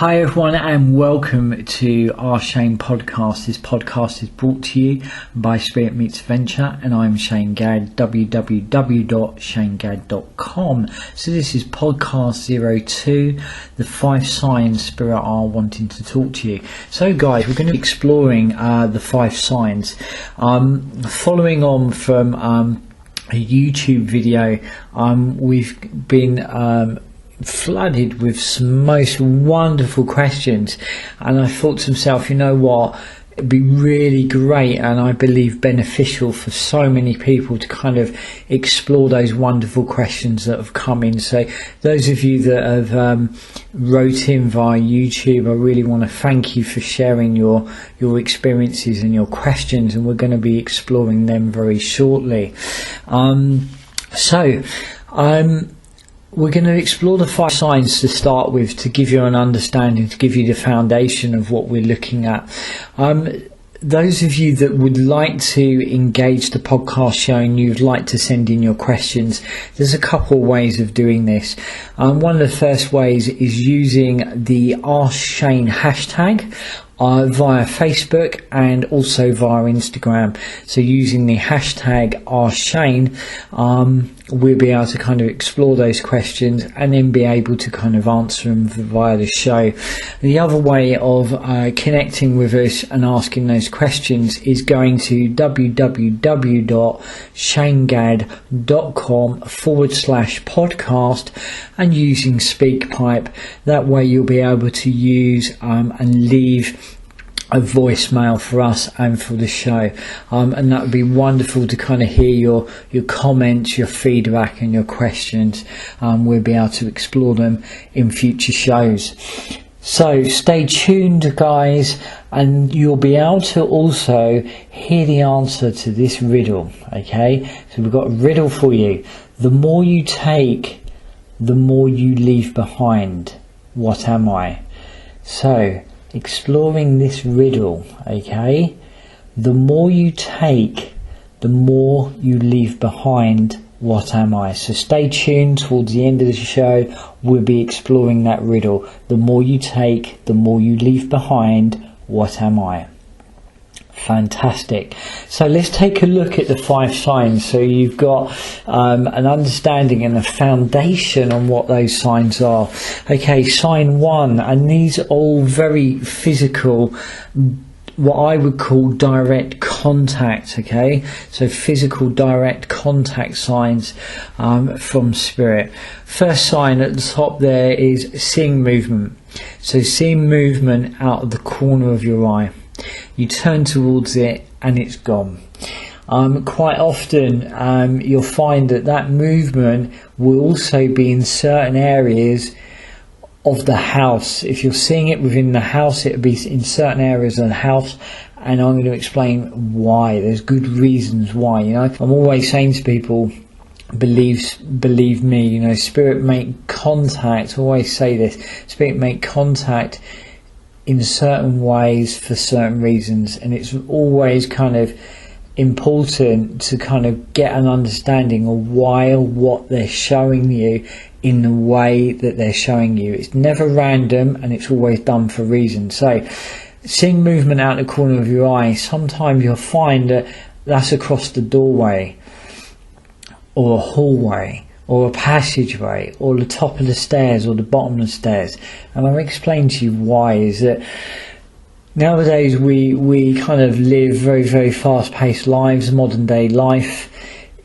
Hi everyone and welcome to our Shane podcast. This podcast is brought to you by Spirit Meets Venture and I'm Shane Gadd, www.shanegadd.com. So this is podcast 02, the 5 signs Spirit are wanting to talk to you. So guys, we're going to be exploring the 5 signs. Following on from a YouTube video, we've been flooded with some most wonderful questions, and I thought to myself, you know what, it'd be really great and I believe beneficial for so many people to kind of explore those wonderful questions that have come in. So those of you that have wrote in via YouTube, I really want to thank you for sharing your experiences and your questions, and we're going to be exploring them very shortly. We're going to explore the 5 signs to start with, to give you an understanding, to give you the foundation of what we're looking at. Those of you that would like to engage the podcast show and you'd like to send in your questions, there's a couple of ways of doing this. One of the first ways is using the Ask Shane hashtag via Facebook and also via Instagram. So using the hashtag #AskShane, we'll be able to kind of explore those questions and then be able to kind of answer them via the show. The other way of connecting with us and asking those questions is going to www.shanegadd.com/podcast and using SpeakPipe. That way you'll be able to use and leave a voicemail for us and for the show, and that would be wonderful to kind of hear your comments, your feedback and your questions. We'll be able to explore them in future shows, so stay tuned guys, and you'll be able to also hear the answer to this riddle. Okay, so we've got a riddle for you. The more you take, the more you leave behind. What am I? So exploring this riddle, okay? The more you take, the more you leave behind. What am I? So stay tuned. Towards the end of the show, we'll be exploring that riddle. The more you take, the more you leave behind. What am I? Fantastic. So let's take a look at the 5 signs, so you've got an understanding and a foundation on what those signs are. Okay, sign 1, and these are all very physical, what I would call direct contact. Okay, so physical direct contact signs from Spirit. First sign at the top there is seeing movement. So seeing movement out of the corner of your eye. You turn towards it and it's gone. Quite often you'll find that movement will also be in certain areas of the house. If you're seeing it within the house, it'll be in certain areas of the house, and I'm going to explain why. There's good reasons why. You know, I'm always saying to people, believe me, you know, Spirit make contact. I always say this, Spirit make contact in certain ways for certain reasons, and it's always kind of important to kind of get an understanding of why or what they're showing you in the way that they're showing you. It's never random and it's always done for reasons. So seeing movement out the corner of your eye, sometimes you'll find that that's across the doorway or a hallway or a passageway, or the top of the stairs, or the bottom of the stairs. And I'll explain to you why. Is that nowadays we kind of live very, very fast-paced lives. Modern day life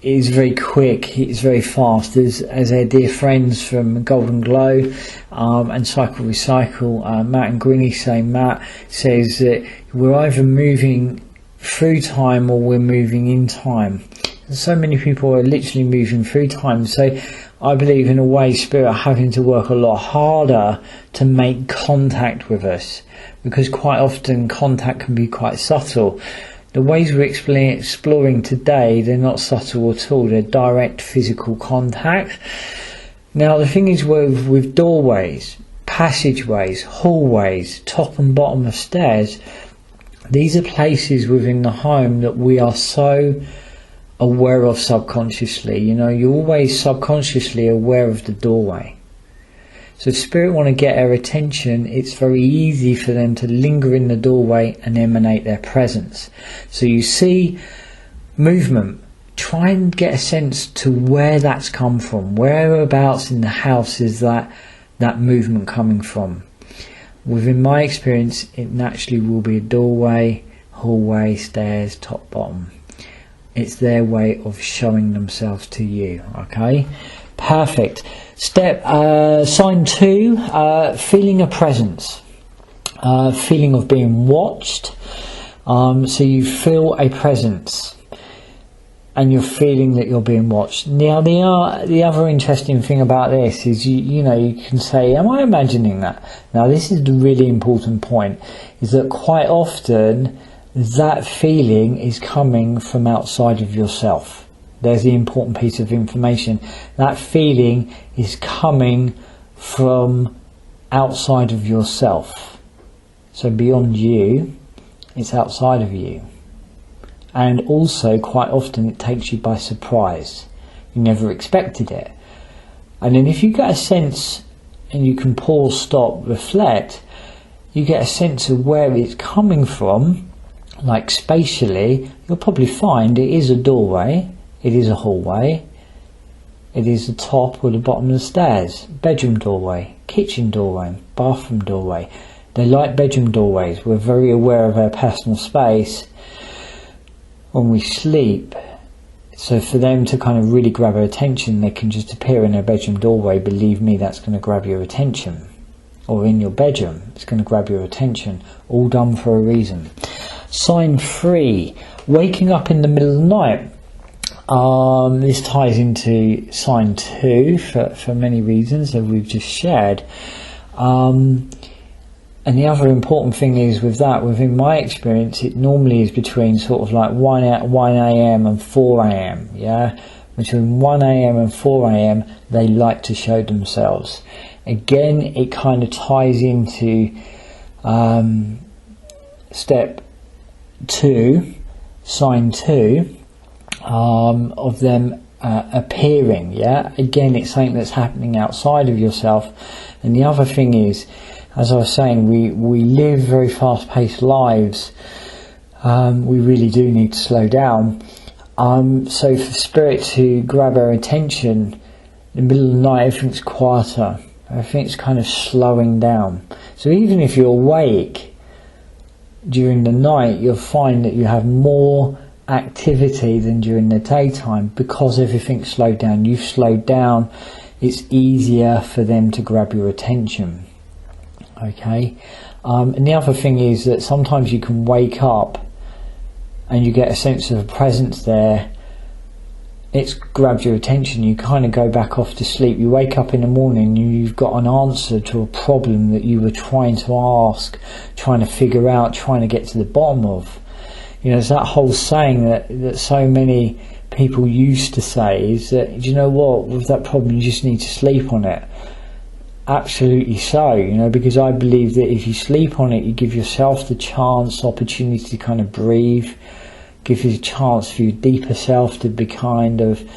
is very quick, it's very fast. As our dear friends from Golden Glow and Cycle Recycle, Matt and Grinny say, Matt says that we're either moving through time or we're moving in time. So many people are literally moving through time. So I believe in a way Spirit are having to work a lot harder to make contact with us, because quite often contact can be quite subtle. The ways we're exploring today, they're not subtle at all. They're direct physical contact. Now the thing is with doorways, passageways, hallways, top and bottom of stairs, these are places within the home that we are so aware of subconsciously. You know, you're always subconsciously aware of the doorway. So if spirit want to get our attention, it's very easy for them to linger in the doorway and emanate their presence. So you see movement. Try and get a sense to where that's come from. Whereabouts in the house is that movement coming from? Within my experience, it naturally will be a doorway, hallway, stairs, top, bottom. It's their way of showing themselves to you. Okay, perfect. Sign 2, feeling a presence, feeling of being watched. So you feel a presence, and you're feeling that you're being watched. Now, the other interesting thing about this is, you can say, am I imagining that? Now, this is the really important point, is that quite often that feeling is coming from outside of yourself. There's the important piece of information. That feeling is coming from outside of yourself. So beyond you, it's outside of you. And also, quite often, it takes you by surprise. You never expected it. And then if you get a sense, and you can pause, stop, reflect, you get a sense of where it's coming from, like spatially, you'll probably find it is a doorway, it is a hallway, it is the top or the bottom of the stairs, bedroom doorway, kitchen doorway, bathroom doorway. They like bedroom doorways. We're very aware of our personal space when we sleep, so for them to kind of really grab our attention, they can just appear in their bedroom doorway. Believe me, that's going to grab your attention. Or in your bedroom, it's going to grab your attention. All done for a reason. Sign 3, waking up in the middle of the night. This ties into sign 2 for many reasons that we've just shared. And the other important thing is with that, within my experience, it normally is between sort of like 1 a.m. and 4 a.m. Yeah, between 1 a.m. and 4 a.m. they like to show themselves. Again, it kind of ties into step 2, sign 2, of them appearing. Yeah, again, it's something that's happening outside of yourself. And the other thing is, as I was saying, we live very fast-paced lives. We really do need to slow down. So for spirit to grab our attention, in the middle of the night, everything's quieter. Everything's kind of slowing down. So even if you're awake during the night, you'll find that you have more activity than during the daytime because everything's slowed down. You've slowed down. It's easier for them to grab your attention. Okay, and the other thing is that sometimes you can wake up and you get a sense of a presence there. It's grabbed your attention. You kind of go back off to sleep. You wake up in the morning, you've got an answer to a problem that you were trying to ask, trying to figure out, trying to get to the bottom of. There's that whole saying that so many people used to say, is that, do you know what, with that problem you just need to sleep on it. Absolutely so, because I believe that if you sleep on it, you give yourself the opportunity to kind of breathe, give you a chance for your deeper self to be kind of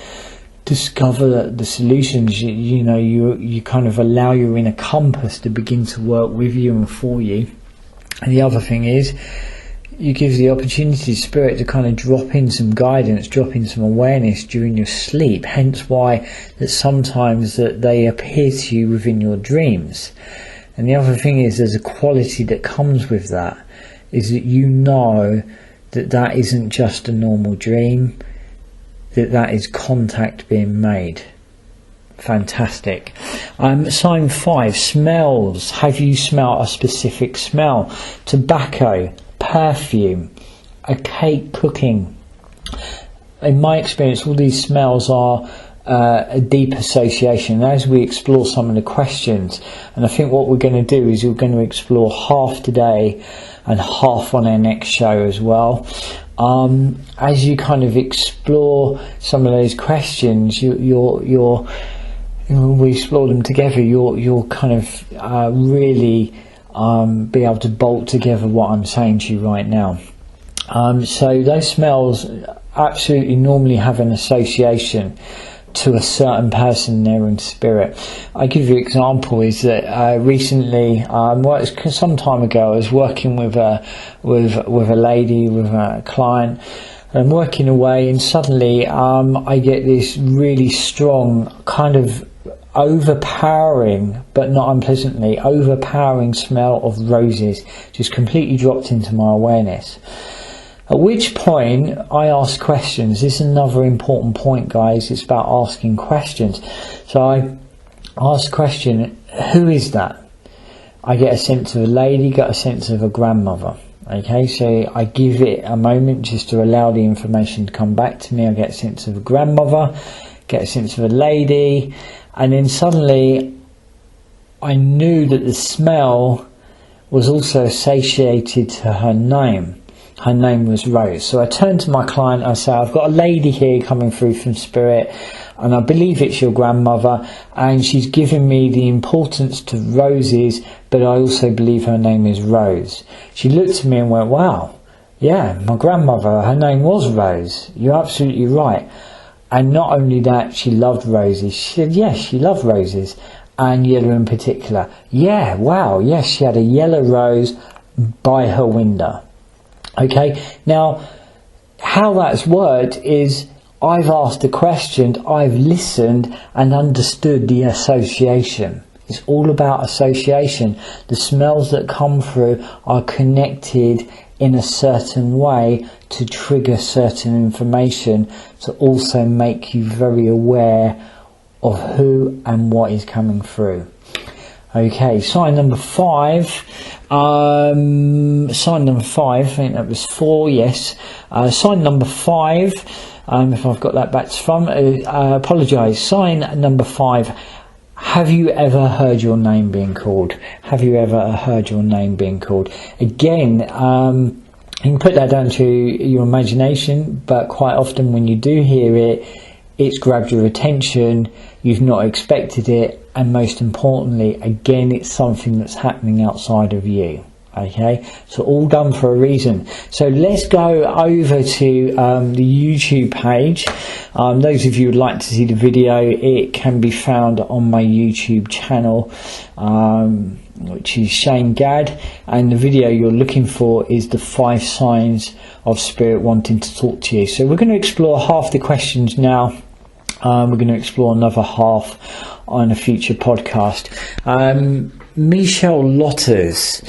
discover the solutions. You kind of allow your inner compass to begin to work with you and for you. And the other thing is, you give the opportunity to spirit to kind of drop in some guidance, drop in some awareness during your sleep. Hence why that sometimes that they appear to you within your dreams. And the other thing is, there's a quality that comes with that, is that you know that isn't just a normal dream, that is contact being made. Fantastic. Sign 5, smells. Have you smelled a specific smell? Tobacco, perfume, a cake cooking. In my experience, all these smells are a deep association. As we explore some of the questions, and I think what we're going to do is we're going to explore half today and half on our next show as well. As you kind of explore some of those questions, when we explore them together, you'll kind of really be able to bolt together what I'm saying to you right now. So those smells absolutely normally have an association. to a certain person there in spirit. I give you an example is that recently, it's some time ago, I was working with a lady, with a client. I'm working away, and suddenly I get this really strong kind of overpowering, but not unpleasantly, overpowering smell of roses just completely dropped into my awareness. At which point I ask questions. This is another important point, guys. It's about asking questions. So I ask question, who is that? I get a sense of a lady, get a sense of a grandmother. Okay, so I give it a moment just to allow the information to come back to me. I get a sense of a grandmother, get a sense of a lady, and then suddenly I knew that the smell was also associated to her name. Her name was Rose. So I turned to my client, I say, I've got a lady here coming through from spirit, and I believe it's your grandmother, and she's given me the importance to roses, but I also believe her name is Rose. She looked at me and went, wow, yeah, my grandmother, her name was Rose. You're absolutely right. And not only that, she loved roses. She said, yes, she loved roses, and yellow in particular. Yeah, wow, yes, she had a yellow rose by her window. Okay, now how that's worked is I've asked a question, I've listened and understood the association. It's all about association. The smells that come through are connected in a certain way to trigger certain information, to also make you very aware of who and what is coming through. Okay, sign number 5. Sign number 5, I think that was 4, yes. Sign number 5, if I've got that back to front, apologise. Sign number 5, have you ever heard your name being called? Have you ever heard your name being called? Again, you can put that down to your imagination, but quite often when you do hear it, it's grabbed your attention, you've not expected it, and most importantly, again, it's something that's happening outside of you. Okay, so all done for a reason. So let's go over to the YouTube page. Those of you who would like to see the video, it can be found on my YouTube channel, which is Shane Gadd, and the video you're looking for is the 5 signs of spirit wanting to talk to you. So we're going to explore half the questions now. We're going to explore another half on a future podcast. Michelle Lotters,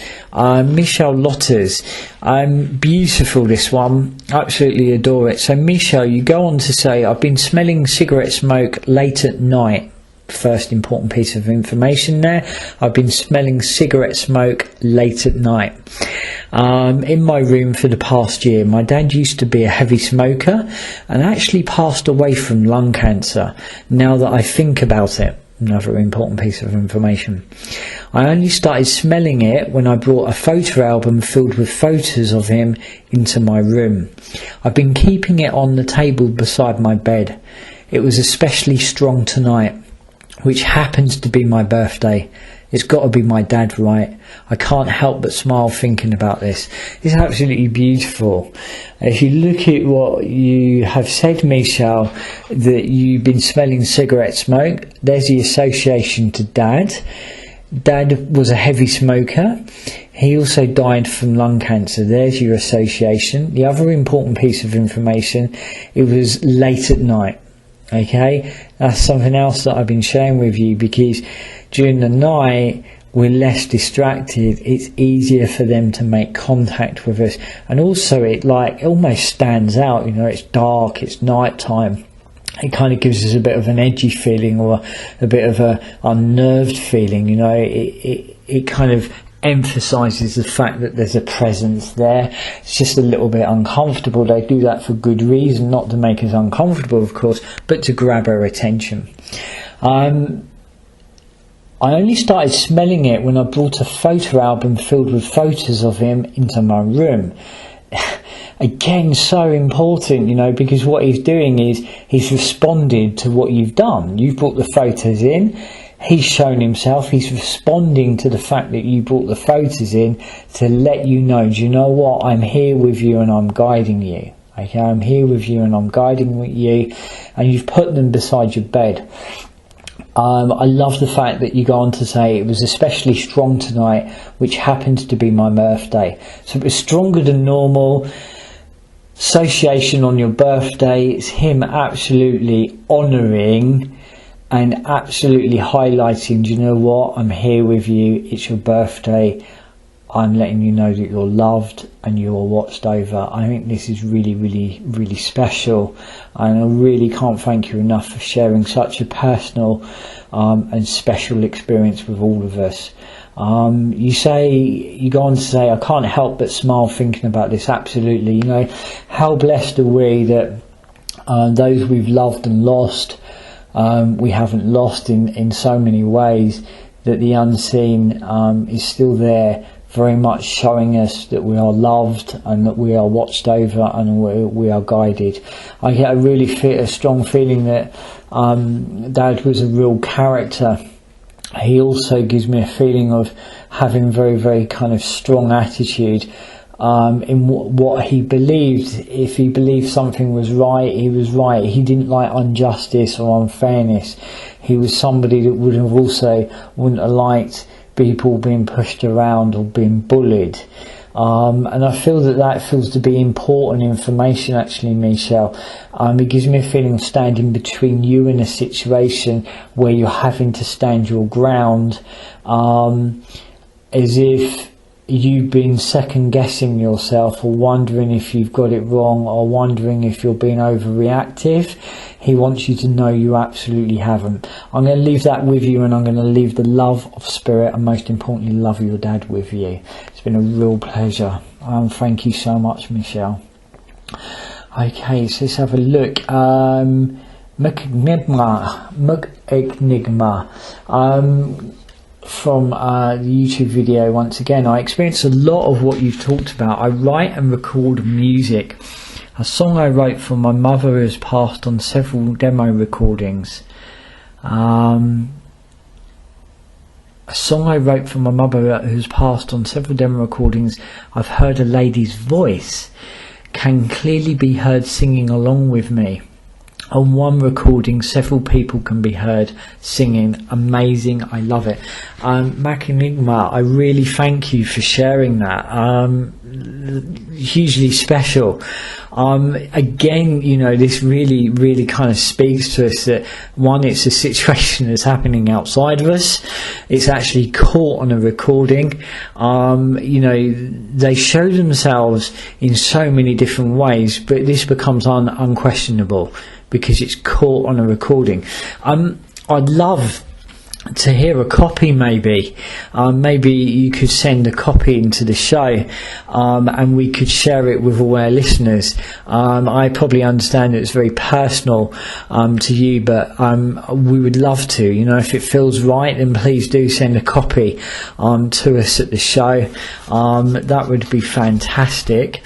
beautiful, this one, absolutely adore it. So Michelle, you go on to say, I've been smelling cigarette smoke late at night. First important piece of information there. I've been smelling cigarette smoke late at night in my room for the past year. My dad used to be a heavy smoker and actually passed away from lung cancer. Now that I think about it, another important piece of information. I only started smelling it when I brought a photo album filled with photos of him into my room. I've been keeping it on the table beside my bed. It was especially strong tonight, which happens to be my birthday. It's got to be my dad, right? I can't help but smile thinking about this. It's absolutely beautiful. If you look at what you have said, Michelle, that you've been smelling cigarette smoke, there's the association to dad. Dad was a heavy smoker. He also died from lung cancer. There's your association. The other important piece of information, it was late at night. Okay, that's something else that I've been sharing with you, because during the night we're less distracted. It's easier for them to make contact with us, and also it almost stands out. You know, it's dark, it's night time. It kind of gives us a bit of an edgy feeling, or a bit of a unnerved feeling. You know, it kind of emphasizes the fact that there's a presence there. It's just a little bit uncomfortable. They do that for good reason, not to make us uncomfortable, of course, but to grab our attention. I only started smelling it when I brought a photo album filled with photos of him into my room. Again, so important, you know, because what he's doing is he's responded to what you've done. You've brought the photos in. He's shown himself. He's responding to the fact that you brought the photos in to let you know, do you know what? I'm here with you and I'm guiding you. Okay, I'm here with you and I'm guiding with you, and you've put them beside your bed. I love the fact that you go on to say it was especially strong tonight, which happens to be my birthday. So it was stronger than normal. Association on your birthday. It's him absolutely honouring and absolutely highlighting, do you know what? I'm here with you. It's your birthday. I'm letting you know that you're loved and you're watched over. I think this is really, really, really special. And I really can't thank you enough for sharing such a personal and special experience with all of us. You go on to say, I can't help but smile thinking about this. Absolutely. You know, how blessed are we that those we've loved and lost, we haven't lost in so many ways, that the unseen is still there, very much showing us that we are loved and that we are watched over and we are guided. I get a strong feeling that Dad was a real character. He also gives me a feeling of having very, very kind of strong attitude in what he believed. If he believed something was right, he was right. He didn't like injustice or unfairness. He was somebody that wouldn't have liked people being pushed around or being bullied. And I feel that feels to be important information, actually, Michelle. It gives me a feeling of standing between you in a situation where you're having to stand your ground, as if you've been second guessing yourself or wondering if you've got it wrong or wondering if you're being overreactive. He wants you to know you absolutely haven't. I'm going to leave that with you, and I'm going to leave the love of spirit and most importantly love of your dad with you. It's been a real pleasure. Thank you so much, Michelle. Okay, so let's have a look. Mug-Enigma. From the YouTube video once again. I experience a lot of what you've talked about. I write and record music. A song I wrote for my mother has passed on several demo recordings. A song I wrote for my mother who's passed on several demo recordings. I've heard a lady's voice can clearly be heard singing along with me. On one recording, several people can be heard singing. Amazing. I love it. Enigma, I really thank you for sharing that. Hugely special. Again, you know, this really, really kind of speaks to us that, one, it's a situation that's happening outside of us. It's actually caught on a recording. You know, they show themselves in so many different ways, but this becomes unquestionable because it's caught on a recording. I'd love to hear a copy, maybe. Maybe you could send a copy into the show, and we could share it with all our listeners. I probably understand that it's very personal to you, but we would love to. You know, if it feels right, then please do send a copy to us at the show. That would be fantastic.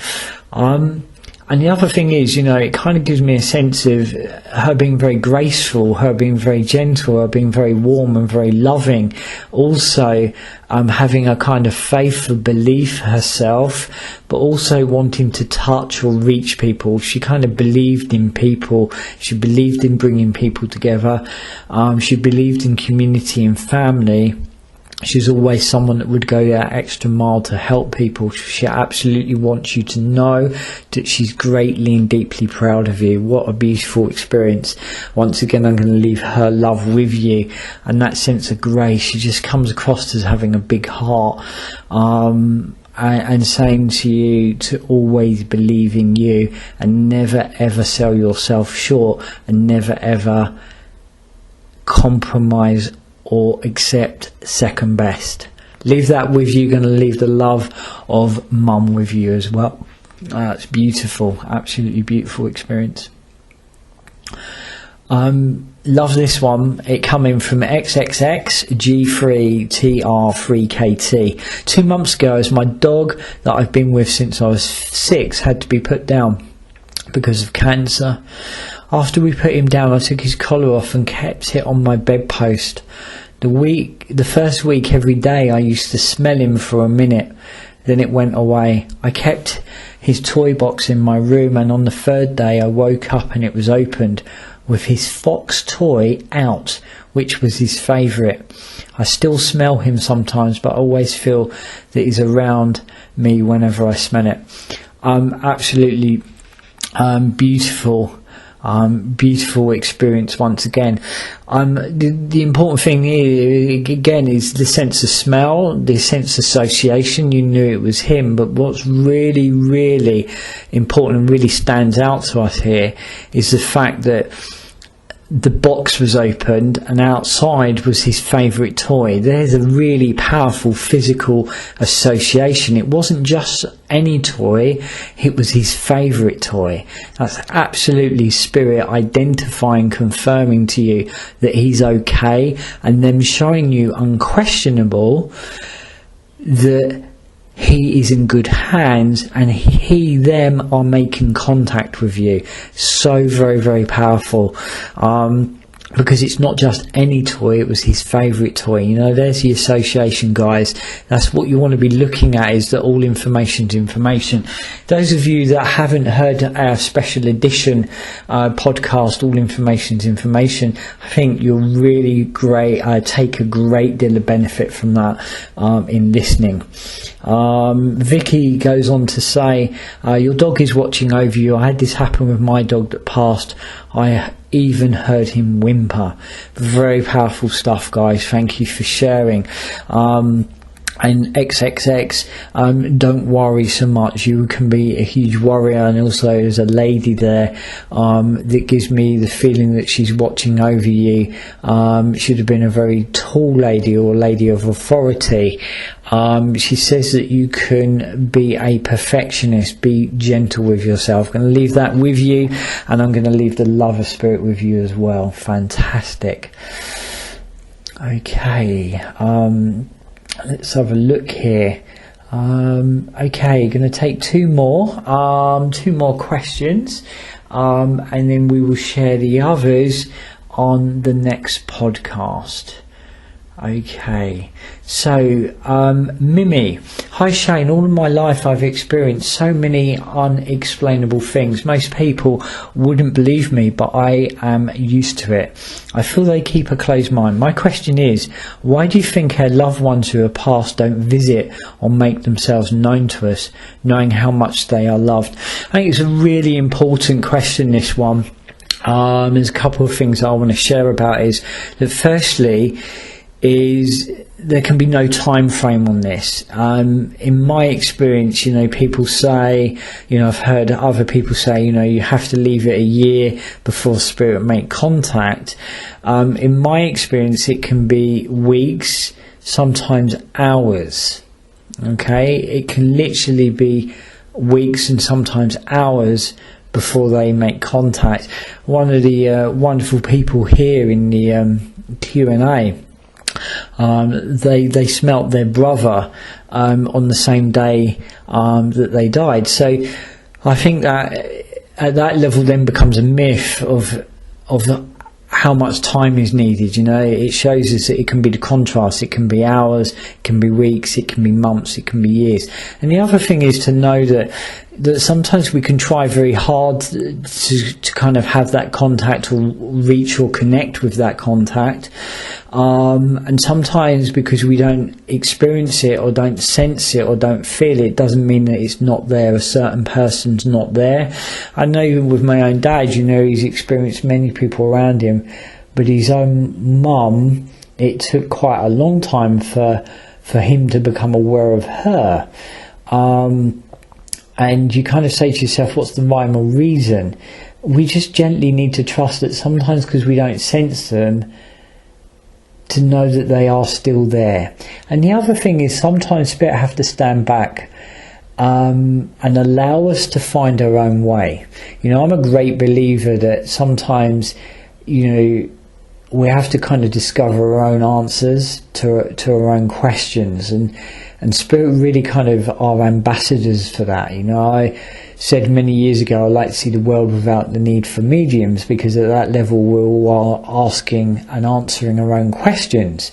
And the other thing is, you know, it kind of gives me a sense of her being very graceful, her being very gentle, her being very warm and very loving. Also, having a kind of faith or belief herself, but also wanting to touch or reach people. She kind of believed in people. She believed in bringing people together. She believed in community and family. She's always someone that would go that extra mile to help people. She absolutely wants you to know that she's greatly and deeply proud of you. What a beautiful experience. Once again, I'm going to leave her love with you, and that sense of grace. She just comes across as having a big heart, and saying to you to always believe in you and never ever sell yourself short, and never ever compromise or accept second best. Leave that with you. Going to leave the love of mum with you as well. It's beautiful, absolutely beautiful experience. Love this one. It coming from XXXG3TR3KT. 2 months ago, as my dog that I've been with since I was 6 had to be put down because of cancer. After we put him down, I took his collar off and kept it on my bedpost. The first week, every day, I used to smell him for a minute. then it went away. I kept his toy box in my room, and on the third day I woke up and it was opened with his fox toy out, which was his favourite. I still smell him sometimes, but I always feel that he's around me whenever I smell it. Absolutely beautiful. Beautiful experience once again. The important thing here again is the sense of smell, the sense of association. You knew it was him, but what's really, really important and really stands out to us here is the fact that the box was opened and outside was his favourite toy. There's a really powerful physical association. It wasn't just any toy, it was his favourite toy. That's absolutely spirit identifying, confirming to you that he's okay, and them showing you unquestionable that he is in good hands and them are making contact with you. So very, very powerful. Because it's not just any toy, it was his favourite toy. You know, there's the association, guys. That's what you want to be looking at, is that all information's information. Those of you that haven't heard our special edition podcast, All Information's Information, I think you'll really take a great deal of benefit from that in listening. Vicky goes on to say, your dog is watching over you. I had this happen with my dog that passed. I even heard him whimper. Very powerful stuff, guys. Thank you for sharing. And XXX, don't worry so much. You can be a huge warrior, and also there's a lady there that gives me the feeling that she's watching over you. Should have been a very tall lady or a lady of authority. She says that you can be a perfectionist, be gentle with yourself. I'm going to leave that with you, and I'm going to leave the lover spirit with you as well. Fantastic. Okay. Let's have a look here. Okay, going to take two more questions, and then we will share the others on the next podcast. Okay, so Mimi, hi Shane, all of my life I've experienced so many unexplainable things. Most people wouldn't believe me, but I am used to it. I feel they keep a closed mind. My question is, why do you think our loved ones who are passed don't visit or make themselves known to us, knowing how much they are loved? I think it's a really important question, this one. There's a couple of things I want to share about is that firstly, is there can be no time frame on this. In my experience, you know, people say, you know, I've heard other people say, you know, you have to leave it a year before spirit make contact. In my experience, it can be weeks, sometimes hours. Okay, it can literally be weeks and sometimes hours before they make contact. One of the wonderful people here in the Q&A, they smelt their brother on the same day that they died. So I think that at that level then becomes a myth of how much time is needed. You know, it shows us that it can be the contrast. It can be hours, it can be weeks, it can be months, it can be years. And the other thing is to know that sometimes we can try very hard to kind of have that contact or reach or connect with that contact. And sometimes because we don't experience it or don't sense it or don't feel it, doesn't mean that it's not there. A certain person's not there. I know even with my own dad, you know, he's experienced many people around him, but his own mum, it took quite a long time for him to become aware of her. And you kind of say to yourself, what's the rhyme or reason? We just gently need to trust that sometimes because we don't sense them, to know that they are still there. And the other thing is sometimes spirit have to stand back and allow us to find our own way. You know, I'm a great believer that sometimes, you know, we have to kind of discover our own answers to our own questions, and spirit really kind of are ambassadors for that. You know, I said many years ago I like to see the world without the need for mediums, because at that level we're all asking and answering our own questions.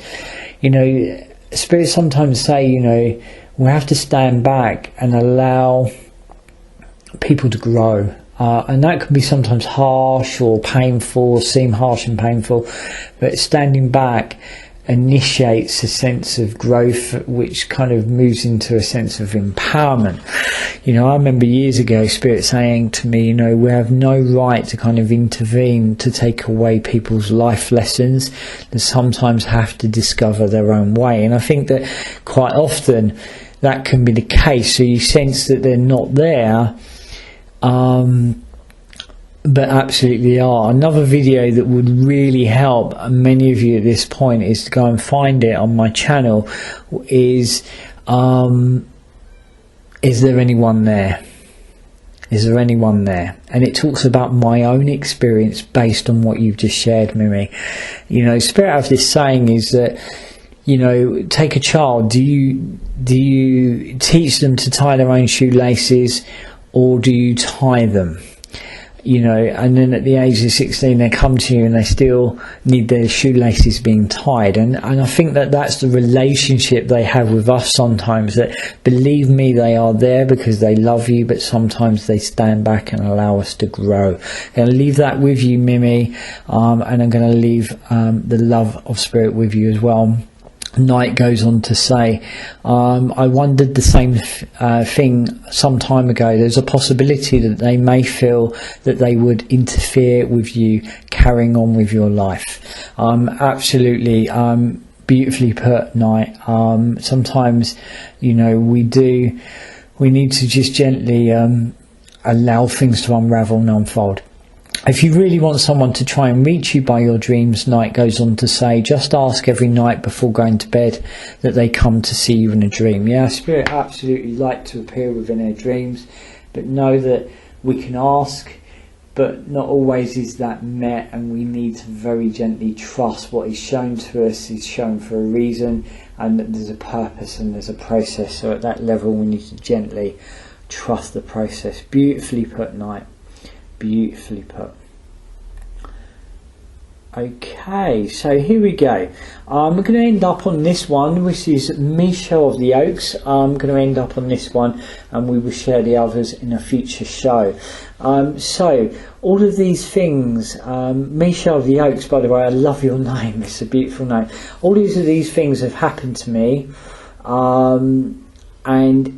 You know, spirits sometimes say, you know, we have to stand back and allow people to grow. And that can be sometimes harsh or painful, or seem harsh and painful, but standing back initiates a sense of growth, which kind of moves into a sense of empowerment. You know, I remember years ago Spirit saying to me, you know, we have no right to kind of intervene to take away people's life lessons. They sometimes have to discover their own way. And I think that quite often that can be the case. So you sense that they're not there, but absolutely are. Another video that would really help many of you at this point is to go and find it on my channel. Is there anyone there? Is there anyone there? And it talks about my own experience based on what you've just shared, Mimi. You know, Spirit have this saying is that, you know, take a child. Do you teach them to tie their own shoelaces, or do you tie them? You know, and then at the age of 16 they come to you and they still need their shoelaces being tied. And I think that that's the relationship they have with us sometimes, that, believe me, they are there because they love you, but sometimes they stand back and allow us to grow. I'm going to leave that with you, Mimi, and I'm going to leave the love of Spirit with you as well. Knight goes on to say, I wondered the same thing some time ago. There's a possibility that they may feel that they would interfere with you carrying on with your life. Absolutely, beautifully put, Knight. Sometimes, you know, we need to just gently allow things to unravel and unfold. If you really want someone to try and reach you by your dreams, Knight goes on to say, just ask every night before going to bed that they come to see you in a dream. Yeah, Spirit absolutely like to appear within our dreams, but know that we can ask, but not always is that met, and we need to very gently trust what is shown to us is shown for a reason, and that there's a purpose and there's a process. So at that level we need to gently trust the process. Beautifully put, Knight. Beautifully put. Okay, so here we go. We're going to end up on this one, which is Michelle of the Oaks. I'm going to end up on this one, and we will share the others in a future show. So all of these things, Michelle of the Oaks, by the way, I love your name. It's a beautiful name. All of these things have happened to me, and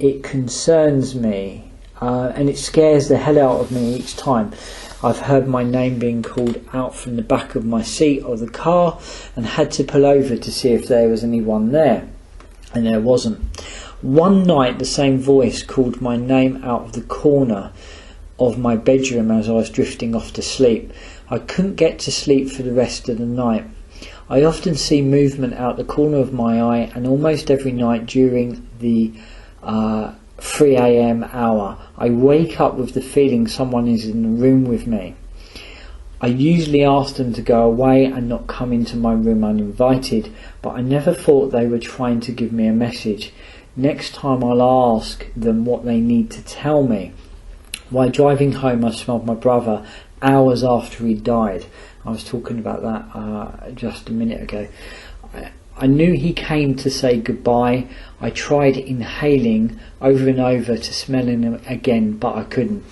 it concerns me. And it scares the hell out of me each time. I've heard my name being called out from the back of my seat of the car and had to pull over to see if there was anyone there, and there wasn't. One night the same voice called my name out of the corner of my bedroom as I was drifting off to sleep. I couldn't get to sleep for the rest of the night. I often see movement out the corner of my eye, and almost every night during the 3 a.m. hour, I wake up with the feeling someone is in the room with me. I usually ask them to go away and not come into my room uninvited, but I never thought they were trying to give me a message. Next time I'll ask them what they need to tell me. While driving home, I smelled my brother hours after he died. I was talking about that just a minute ago. I knew he came to say goodbye. I tried inhaling over and over to smell him again, but I couldn't.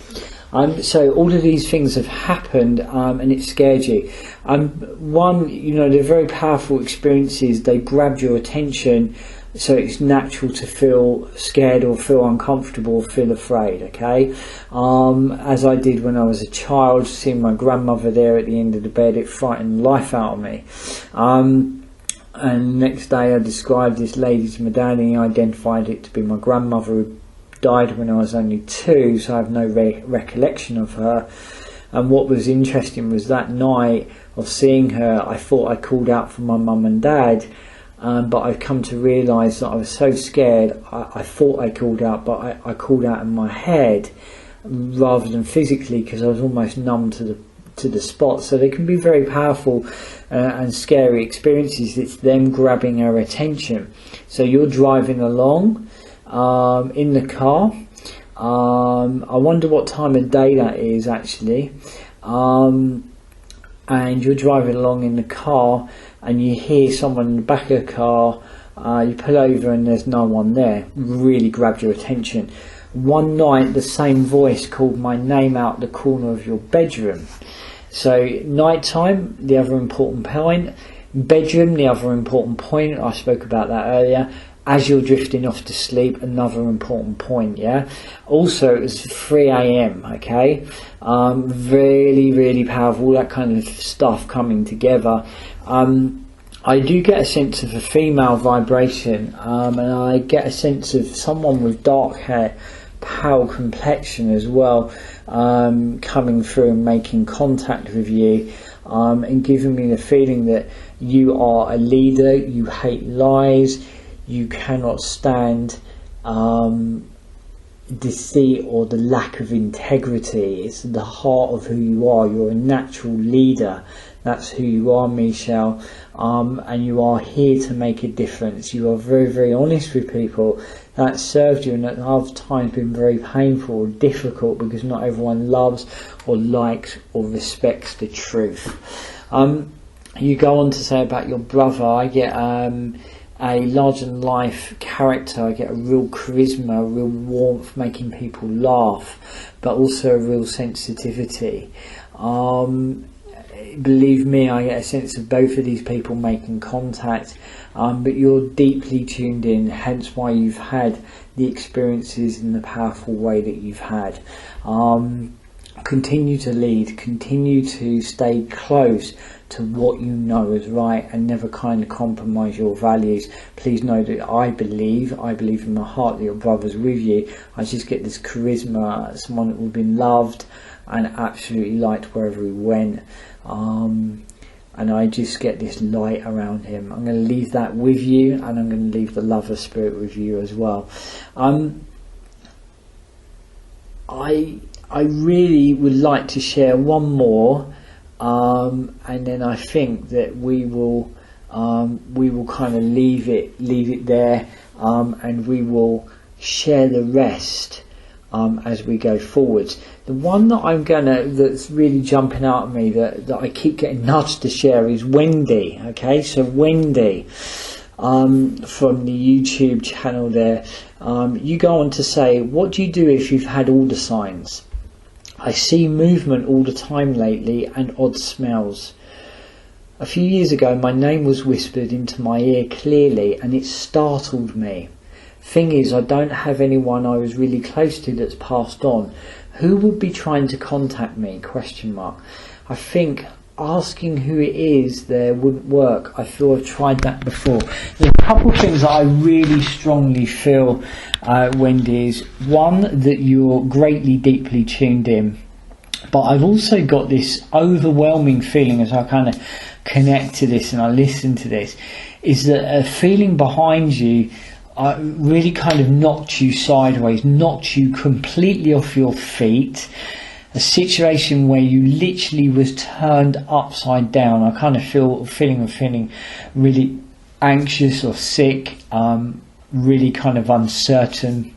So all of these things have happened, and it scared you. One, you know, they're very powerful experiences. They grabbed your attention, so it's natural to feel scared or feel uncomfortable or feel afraid, okay? As I did when I was a child, seeing my grandmother there at the end of the bed, it frightened the life out of me. And next day I described this lady to my dad, and he identified it to be my grandmother, who died when I was only 2, so I have no recollection of her. And what was interesting was that night of seeing her, I thought I called out for my mum and dad, but I've come to realise that I was so scared, I thought I called out, but I called out in my head rather than physically, because I was almost numb to the spot. So they can be very powerful and scary experiences. It's them grabbing our attention. So you're driving along in the car. I wonder what time of day that is actually. And you're driving along in the car and you hear someone in the back of the car you pull over and there's no one there, really grabbed your attention. One night the same voice called my name out the corner of your bedroom. So nighttime, the other important point. Bedroom, the other important point. I spoke about that earlier. As you're drifting off to sleep, another important point, yeah? Also, it was 3 a.m, okay? Really, really powerful, all that kind of stuff coming together. I do get a sense of a female vibration, and I get a sense of someone with dark hair, pale complexion as well, coming through and making contact with you, and giving me the feeling that you are a leader, you hate lies, you cannot stand deceit or the lack of integrity. It's the heart of who you are. You're a natural leader. That's who you are, Michelle, and you are here to make a difference. You are very, very honest with people. That served you, and at other times been very painful or difficult because not everyone loves or likes or respects the truth. You go on to say about your brother, I get a larger than life character. I get a real charisma, a real warmth, making people laugh, but also a real sensitivity. Believe me, I get a sense of both of these people making contact, but you're deeply tuned in, hence why you've had the experiences in the powerful way that you've had. Continue to lead, continue to stay close to what you know is right, and never kind of compromise your values. Please know that I believe in my heart that your brother's with you. I just get this charisma, someone that would have been loved and absolutely liked wherever he went, and I just get this light around him. I'm going to leave that with you, and I'm going to leave the lover spirit with you as well. I really would like to share one more, and then I think that we will kind of leave it there, and we will share the rest as we go forwards. The one that that's really jumping out at me, that I keep getting nudged to share, is Wendy. Okay, so Wendy, from the YouTube channel there, you go on to say, what do you do if you've had all the signs? I see movement all the time lately and odd smells. A few years ago my name was whispered into my ear clearly, and it startled me. Thing is, I don't have anyone I was really close to that's passed on. Who would be trying to contact me? I think asking who it is there wouldn't work. I feel I've tried that before. There's a couple of things that I really strongly feel, Wendy, is one, that you're greatly, deeply tuned in. But I've also got this overwhelming feeling as I kind of connect to this and I listen to this, is that a feeling behind you really kind of knocked you sideways, knocked you completely off your feet. A situation where you literally was turned upside down. I kind of feeling really anxious or sick, really kind of uncertain,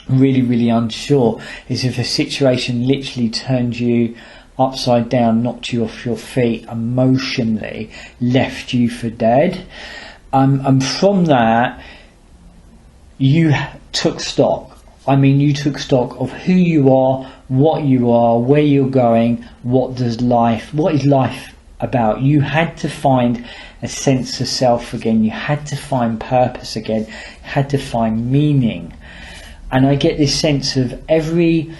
really unsure, as if a situation literally turned you upside down, knocked you off your feet emotionally, left you for dead. And from that, you took stock. I mean, you took stock of who you are, what you are, where you're going, what is life about. You had to find a sense of self again. You had to find purpose again. You had to find meaning. And I get this sense of everything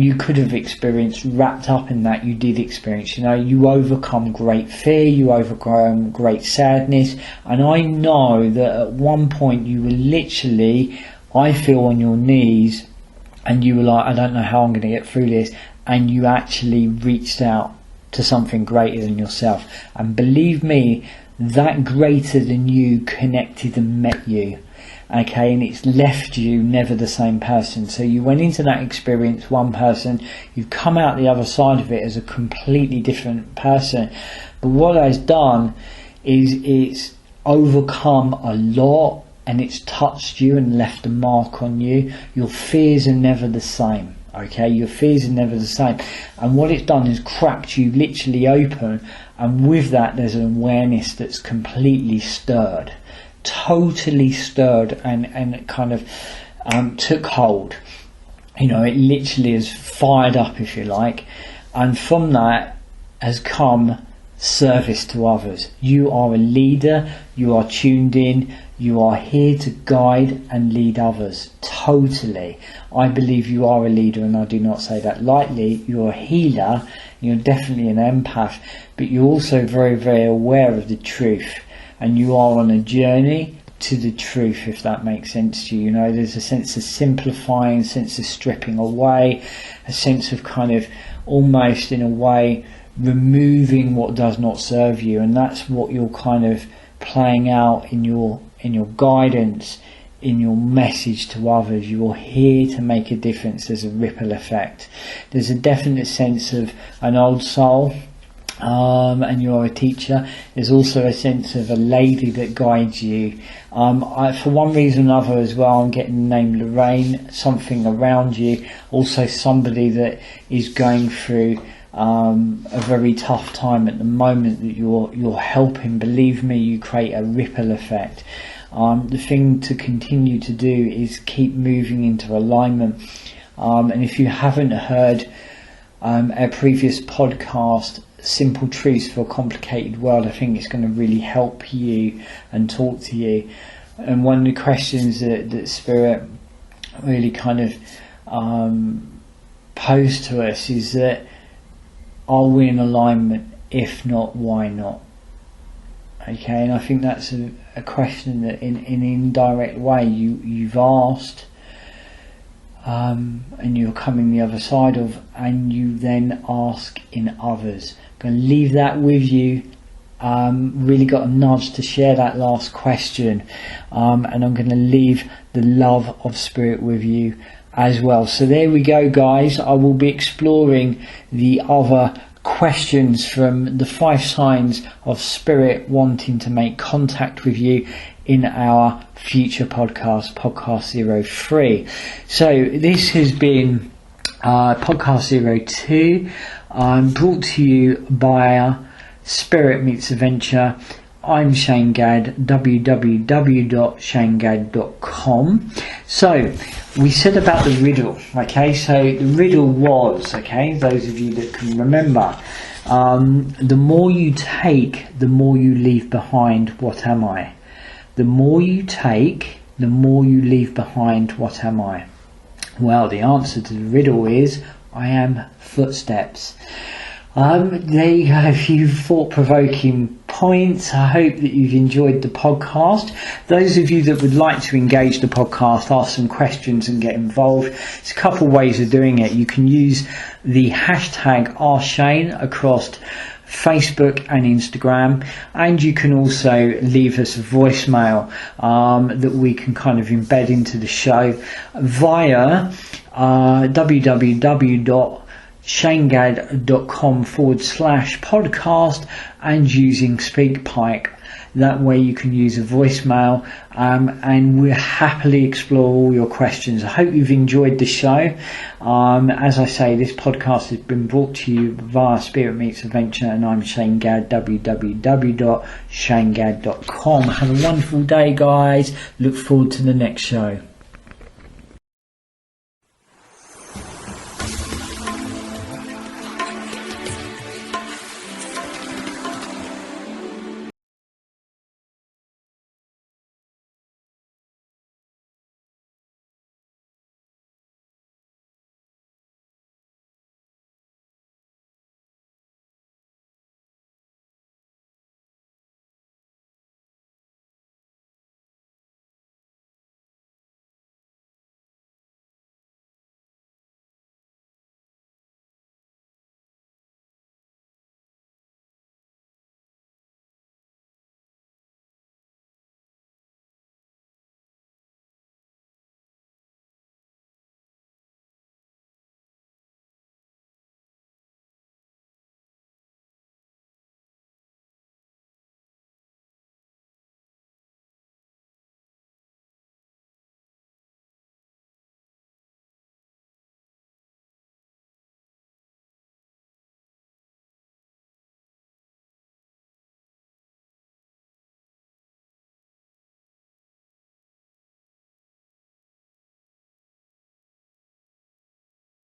you could have experienced wrapped up in that you did experience. You know, you overcome great fear, you overcome great sadness. And I know that at one point you were literally, I feel, on your knees, and you were like, I don't know how I'm going to get through this, and you actually reached out to something greater than yourself. And believe me, that greater than you connected and met you, okay, and it's left you never the same person. So you went into that experience one person, you've come out the other side of it as a completely different person. But what it's done is it's overcome a lot, and it's touched you and left a mark on you. Your fears are never the same, okay? Your fears are never the same. And what it's done is cracked you literally open, and with that there's an awareness that's completely stirred. totally stirred and kind of took hold. You know, it literally is fired up, if you like, and from that has come service to others. You are a leader, you are tuned in, you are here to guide and lead others. Totally. I believe you are a leader, and I do not say that lightly. You're a healer, you're definitely an empath, but you're also very, very aware of the truth, and you are on a journey to the truth, if that makes sense to you. You know, there's a sense of simplifying, a sense of stripping away, a sense of kind of almost in a way removing what does not serve you, and that's what you're kind of playing out in your guidance, in your message to others. You're here to make a difference. There's a ripple effect. There's a definite sense of an old soul, and you're a teacher. There's also a sense of a lady that guides you. For one reason or another as well, I'm getting the name Lorraine, something around you. Also somebody that is going through a very tough time at the moment that you're helping. Believe me, you create a ripple effect. The thing to continue to do is keep moving into alignment. And if you haven't heard our previous podcast, Simple Truths for a Complicated World, I think it's going to really help you and talk to you. And one of the questions that Spirit really kind of posed to us is that, are we in alignment? If not, why not? Okay, and I think that's a question that in an indirect way you've asked, and you're coming the other side of, and you then ask in others. I'm going to leave that with you. Really got a nudge to share that last question, and I'm going to leave the love of Spirit with you as well. So there we go, guys. I will be exploring the other questions from the 5 signs of Spirit wanting to make contact with you in our future podcast 03. So this has been podcast 02, brought to you by Spirit Meets Adventure. I'm Shane Gadd, www.shanegadd.com. So we said about the riddle, okay? So the riddle was, okay, those of you that can remember, the more you take, the more you leave behind. What am I? The more you take, the more you leave behind. What am I? Well, the answer to the riddle is, I am footsteps. There you go, a few thought-provoking points. I hope that you've enjoyed the podcast. Those of you that would like to engage the podcast, ask some questions and get involved, there's a couple of ways of doing it. You can use the hashtag #RShane across Facebook and Instagram, and you can also leave us a voicemail that we can kind of embed into the show via www.shanegadd.com/podcast and using SpeakPipe. That way you can use a voicemail, and we'll happily explore all your questions. I hope you've enjoyed the show. As I say, this podcast has been brought to you via Spirit Meets Adventure, and I'm Shane Gadd, www.shanegadd.com. Have a wonderful day, guys. Look forward to the next show.